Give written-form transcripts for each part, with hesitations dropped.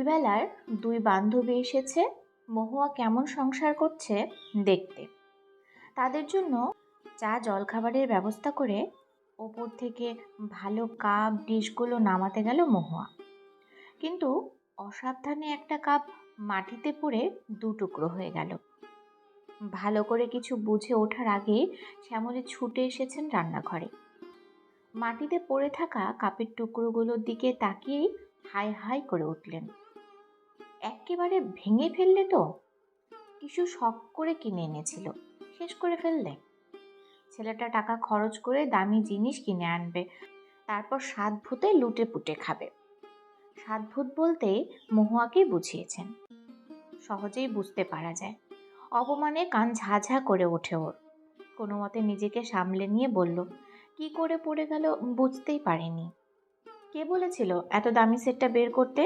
বিকেলবেলার দুই বান্ধবী এসেছে মহুয়া কেমন সংসার করছে দেখতে। তাদের জন্য চা জলখাবারের ব্যবস্থা করে ওপর থেকে ভালো কাপ ডিশগুলো নামাতে গেল মহুয়া, কিন্তু অসাবধানে একটা কাপ মাটিতে পড়ে দু টুকরো হয়ে গেল। ভালো করে কিছু বুঝে ওঠার আগে শ্যামলী ছুটে এসেছেন রান্নাঘরে। মাটিতে পড়ে থাকা কাপের টুকরোগুলোর দিকে তাকিয়েই হাই হাই করে উঠলেন, একেবারে ভেঙে ফেললে তো! কিছু শখ করে কিনে এনেছিল, শেষ করে ফেললে। ছেলেটা টাকা খরচ করে দামি জিনিস কিনে আনবে, তারপর সাত ভূতে লুটে পুটে খাবে। সাত ভূত বলতে মহুয়াকেই বুঝিয়েছেন, সহজেই বুঝতে পারা যায়। অপমানে কান ঝাঝা করে ওঠে ওর। কোনো মতে নিজেকে সামলে নিয়ে বলল, কি করে পড়ে গেল বুঝতেই পারিনি। কে বলেছিল এত দামি সেটটা বের করতে?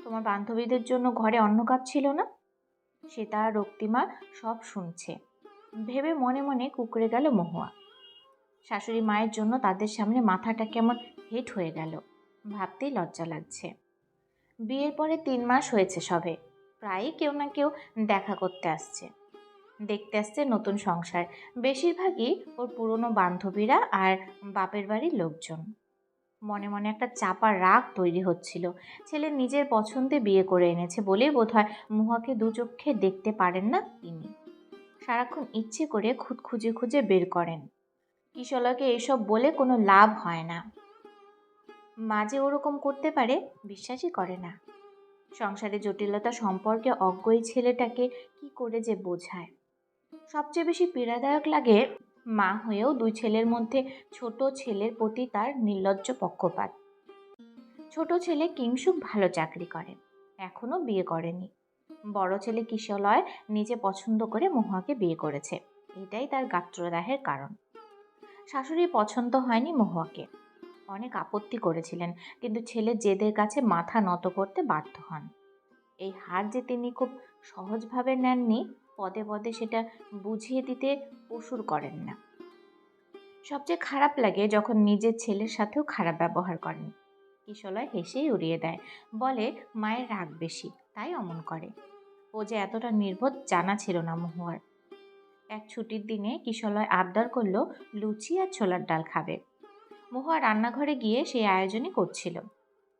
তোমার বান্ধবীদের জন্য ঘরে অন্য কাপ ছিল না? সেটা রক্তিমা সব শুনছে ভেবে মনে মনে কুঁকড়ে গেল মহুয়া। শাশুড়ি মায়ের জন্য তাদের সামনে মাথাটা কেমন হেট হয়ে গেল, ভাবতেই লজ্জা লাগছে। বিয়ের পরে 3 মাস হয়েছে সবে, প্রায়ই কেউ না কেউ দেখা করতে আসছে, দেখতে আসছে নতুন সংসার। বেশিরভাগই ওর পুরনো বান্ধবীরা আর বাপের বাড়ির লোকজন। মনে মনে একটা চাপা রাগ তৈরি হচ্ছিল। ছেলে নিজের পছন্দে বিয়ে করে এনেছে বলেই বোধহয় মহুয়াকে দু চোখে দেখতে পারেন না তিনি। সারাক্ষণ ইচ্ছে করে খুঁত খুঁজে খুঁজে বের করেন। কিশলয়কে এসব বলে কোনো লাভ হয় না। মাঝে ওরকম করতে পারে বিশ্বাসই করে না। সংসারে জটিলতা সম্পর্কে অজ্ঞ এই ছেলেটাকে কি করে যে বোঝায়। সবচেয়ে বেশি পীড়াদায়ক লাগে মা হয়েও দুই ছেলের মধ্যে ছোট ছেলের প্রতি তার নির্লজ্জ পক্ষপাত। ছোট ছেলে কিংসুক ভালো চাকরি করে, এখনো বিয়ে করেনি। বড় ছেলে কিশলয় নিজে পছন্দ করে মহুয়াকে বিয়ে করেছে, এটাই তার গাত্রদাহের কারণ। শাশুড়ি পছন্দ হয়নি মহুয়াকে, অনেক আপত্তি করেছিলেন, কিন্তু ছেলে জেদের কাছে মাথা নত করতে বাধ্য হন। এই হার যে তিনি খুব সহজভাবে নেননি, পদে পদে সেটা বুঝিয়ে দিতে কসুর করেন না। সবচেয়ে খারাপ লাগে যখন নিজের ছেলের সাথেও খারাপ ব্যবহার করেন। কিশলয় হেসেই উড়িয়ে দেয়, বলে মায়ের রাগ বেশি তাই অমন করে। ও যে এতটা নির্বোধ জানা ছিল না মহুয়ার। এক ছুটির দিনে কিশলয় আবদার করলো লুচি আর ছোলার ডাল খাবে। মহুয়া রান্নাঘরে গিয়ে সেই আয়োজনই করছিল।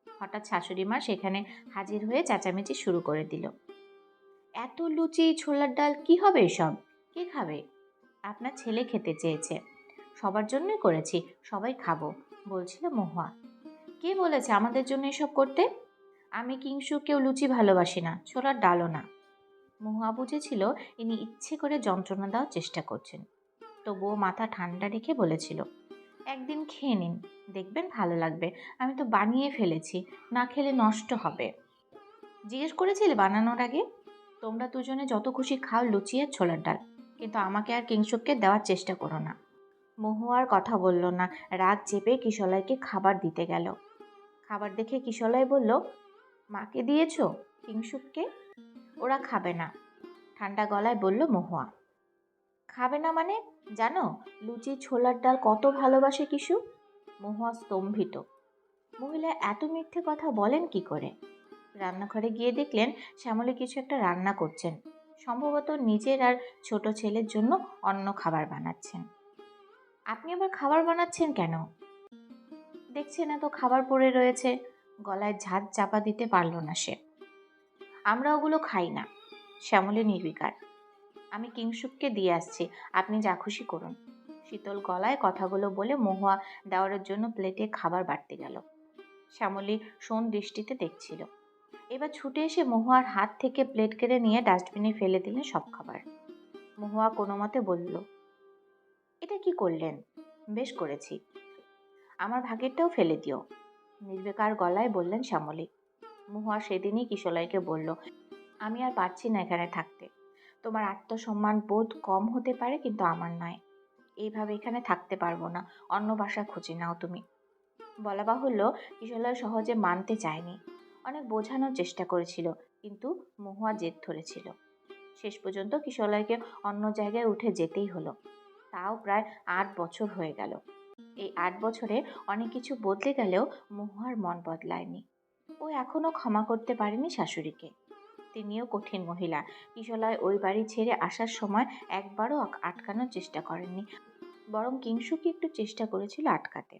হঠাৎ শাশুড়ি মা সেখানে হাজির হয়ে চেঁচামেচি শুরু করে দিল, এত লুচি ছোলার ডাল কি হবে এসব? কে খাবে? আপনার ছেলে খেতে চেয়েছে, সবার জন্যই করেছি, সবাই খাবো বলছিল মহুয়া। কে বলেছে আমাদের জন্য এসব করতে? আমি কিংসু কেউ লুচি ভালোবাসি না, ছোলার ডালও না। মহুয়া বুঝেছিল ইনি ইচ্ছে করে যন্ত্রণা দেওয়ার চেষ্টা করছেন, তবুও মাথা ঠান্ডা রেখে বলেছিল, একদিন খেয়ে নিন, দেখবেন ভালো লাগবে। আমি তো বানিয়ে ফেলেছি, না খেলে নষ্ট হবে। জিজ্ঞেস করেছিলে বানানোর আগে? তোমরা দুজনে যত খুশি খাও লুচি আর ছোলার ডাল, কিন্তু আমাকে আর কিংসুককে দেওয়ার চেষ্টা করো না। মহুয়ার কথা বলল না, রাগ চেপে কিশলয়কে খাবার দিতে গেল। খাবার দেখে কিশলয় বলল, মাকে দিয়েছো? কিংসুককে? ওরা খাবে না, ঠান্ডা গলায় বলল মহুয়া। খাবে না মানে? জানো লুচি ছোলার ডাল কত ভালোবাসে কিশু? মহুয়া স্তম্ভিত। মহিলা এত মিথ্যে কথা বলেন কি করে? রান্নাঘরে গিয়ে দেখলেন শ্যামলী কিছু একটা রান্না করছেন, সম্ভবত নিজের আর ছোট ছেলের জন্য অন্য খাবার বানাচ্ছেন। আপনি আবার খাবার বানাচ্ছেন কেন? দেখছেন না তো খাবার পড়ে রয়েছে। গলায় ঝাঁজ চাপা দিতে পারল না সে। আমরা ওগুলো খাই না। শ্যামলী নির্বিকার। আমি কিংসুককে দিয়ে আসছি, আপনি যা খুশি করুন। শীতল গলায় কথাগুলো বলে মহুয়া দেওয়ারের জন্য প্লেটে খাবার বাড়তে গেল। শ্যামলী শোন দৃষ্টিতে দেখছিল। এবার ছুটে এসে মহুয়ার হাত থেকে প্লেট কেড়ে নিয়ে ডাস্টবিনে ফেলে দিলেন সব খাবার। মহুয়া কোনো মতে বলল, এটা কি করলেন? বেশ করেছি, আমার ভাগেরটাও ফেলে দিও, নির্বিকার গলায় বললেন শ্যামলী। মহুয়া সেদিনই কিশলয়কে বলল, আমি আর পারছি না এখানে থাকতে। তোমার আত্মসম্মান বোধ কম হতে পারে, কিন্তু আমার নয়। এইভাবে এখানে থাকতে পারবো না, অন্য বাসা খুঁজে নাও তুমি। বলা বাহুল্য, কিশলয় সহজে মানতে চায়নি। অনেক বোঝানোর চেষ্টা করেছিল, কিন্তু মহুয়া জেদ ধরেছিল। শেষ পর্যন্ত কিশলয়কে অন্য জায়গায় উঠে যেতেই হলো। তাও প্রায় 8 বছর হয়ে গেল। এই 8 বছরে অনেক কিছু বদলে গেলেও মহুয়ার মন বদলায়নি। ও এখনও ক্ষমা করতে পারেনি শাশুড়িকে। তিনিও কঠিন মহিলা। কিশলয় ওই বাড়ি ছেড়ে আসার সময় একবারও আটকানোর চেষ্টা করেননি, বরং কিংশুকে একটু চেষ্টা করেছিল আটকাতে।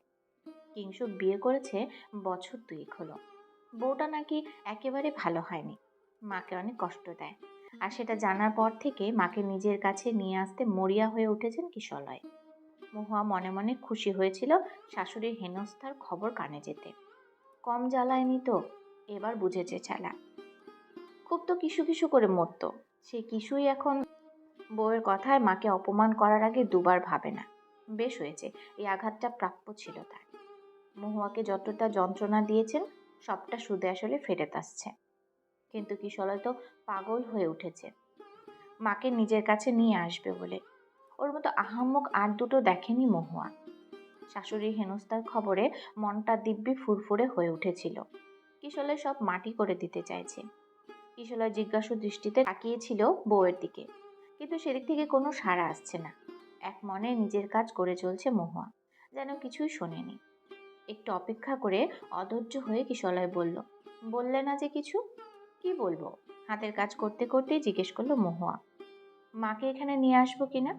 কিংসু বিয়ে করেছে বছর 2 হলো। বউটা নাকি একেবারে ভালো হয়নি, মাকে অনেক কষ্ট দেয়। আর সেটা জানার পর থেকে মাকে নিজের কাছে নিয়ে আসতে মরিয়া হয়ে উঠেছেন কিশলয়। মহুয়া মনে মনে খুশি হয়েছিল শাশুড়ির হেনস্থার খবর কানে যেতে। কম জ্বালায়নি তো, এবার বুঝেছে ছালা। খুব তো কিসু কিসু করে মরত, সে কিছুই এখন বউয়ের কথায় মাকে অপমান করার আগে দুবার ভাবে না। বেশ হয়েছে, এই আঘাতটা প্রাপ্য ছিল তার। মহুয়াকে যতটা যন্ত্রণা দিয়েছেন সবটা সুদে আসলে ফেরত আসছে। কিন্তু কিশলয় তো পাগল হয়ে উঠেছে মাকে নিজের কাছে নিয়ে আসবে বলে। ওর মতো আহাম্মক আর দুটো দেখেনি মহুয়া। শাশুড়ির হেনস্থার খবরে মনটা দিব্যি ফুরফুরে হয়ে উঠেছিল। কিশলয় সব মাটি করে দিতে চাইছে। কিশলয় জিজ্ঞাসু দৃষ্টিতে তাকিয়েছিল বউয়ের দিকে, কিন্তু সেদিক থেকে কোনো সাড়া আসছে না। এক মনে নিজের কাজ করে চলছে মহুয়া, যেন কিছুই শোনেনি। একটু অপেক্ষা করে অধৈর্য হয়ে কিশলয় বলল, বললে না যে কিছু? কি বলবো? হাতের কাজ করতে করতেই জিজ্ঞেস করলো মহুয়া, মাকে এখানে নিয়ে আসবো কিনা?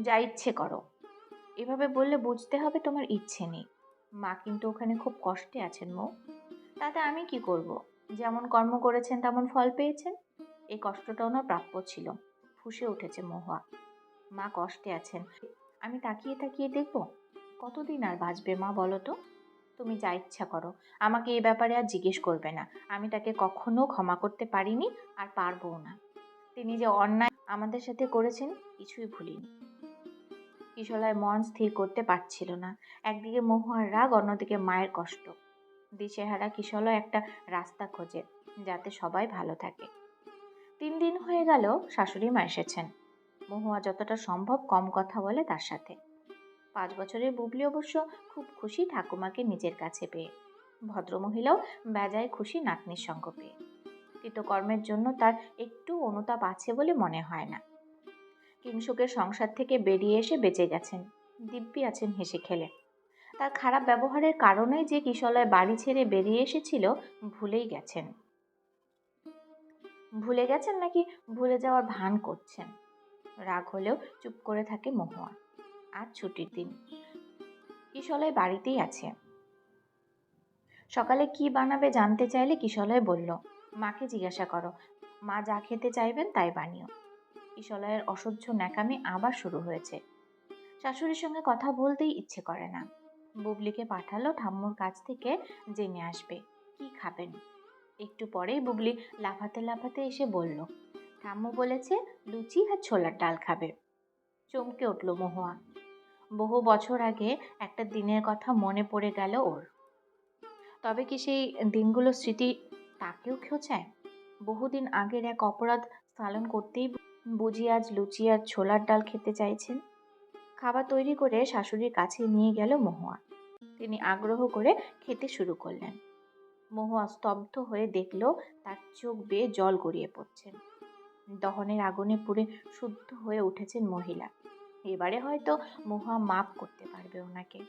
যা ইচ্ছে করো। এভাবে বললে বুঝতে হবে তোমার ইচ্ছে নেই। মা কিন্তু ওখানে খুব কষ্টে আছেন মৌ। তাতে আমি কি করব? যেমন কর্ম করেছেন তেমন ফল পেয়েছেন। এই কষ্টটা ওনার প্রাপ্য ছিল। ফুঁসে উঠেছে মহুয়া। মা কষ্টে আছেন, আমি তাকিয়ে তাকিয়ে দেখব? কতদিন আর বাঁচবে মা বলো তো? তুমি যা ইচ্ছা করো, আমাকে এ ব্যাপারে আর জিজ্ঞেস করবে না। আমি তাকে কখনো ক্ষমা করতে পারিনি, আর পারবও না। তিনি যে অন্যায় আমাদের সাথে করেছেন কিছুই ভুলিনি। কিশলয় মন স্থির করতে পারছিল না। একদিকে মহুয়ার রাগ, অন্যদিকে মায়ের কষ্ট। দিশেহারা কিশলয় একটা রাস্তা খোঁজে যাতে সবাই ভালো থাকে। 3 দিন হয়ে গেল শাশুড়ি মা এসেছেন। মহুয়া যতটা সম্ভব কম কথা বলে তার সাথে। 5 বছরের বুবলি অবশ্য খুব খুশি ঠাকুমাকে নিজের কাছে পেয়ে। ভদ্রমহিলাও বেজায় খুশি নাতনির সঙ্গ পেয়ে। কৃতকর্মের জন্য তার একটু অনুতাপ আছে বলে মনে হয় না। কিংসুকের সংসার থেকে বেরিয়ে এসে বেঁচে গেছেন, দিব্যি আছেন হেসে খেলে। তার খারাপ ব্যবহারের কারণেই যে কিশলয় বাড়ি ছেড়ে বেরিয়ে এসেছিল ভুলেই গেছেন। ভুলে গেছেন নাকি ভুলে যাওয়ার ভান করছেন? রাগ হলেও চুপ করে থাকে মহুয়া। আজ ছুটির দিন, কিশলয় বাড়িতেই আছে। সকালে কি বানাবে জানতে চাইলে কিশলয় বলল, মাকে জিজ্ঞাসা করো, মা যা খেতে চাইবেন তাই বানিও। কিশলয়ের অসহ্য ন্যাকামি আবার শুরু হয়েছে। শাশুড়ির সঙ্গে কথা বলতেই ইচ্ছে করে না। বুবলিকে পাঠালো ঠাম্মুর কাছ থেকে জেনে আসবে কি খাবেন। একটু পরেই বুবলি লাফাতে লাফাতে এসে বলল, ঠাম্মু বলেছে লুচি আর ছোলার ডাল খাবে। চমকে উঠল মহুয়া। বহু বছর আগে একটা দিনের কথা মনে পড়ে গেল ওর। তবে কি সেই দিনগুলোর স্মৃতি তাকেও খোঁচায়? বহুদিন আগের এক অপরাধ স্থালন করতেই বুঝি আজ লুচি আর ছোলার ডাল খেতে চাইছেন। খাবার তৈরি করে শাশুড়ির কাছে নিয়ে গেল মহুয়া। তিনি আগ্রহ করে খেতে শুরু করলেন। মহুয়া স্তব্ধ হয়ে দেখল তার চোখ বেয়ে জল গড়িয়ে পড়ছেন। দহনের আগুনে পুড়ে শুদ্ধ হয়ে উঠেছেন মহিলা। এবারে হয়তো মহুয়া মাপ করতে পারবে ওনাকে।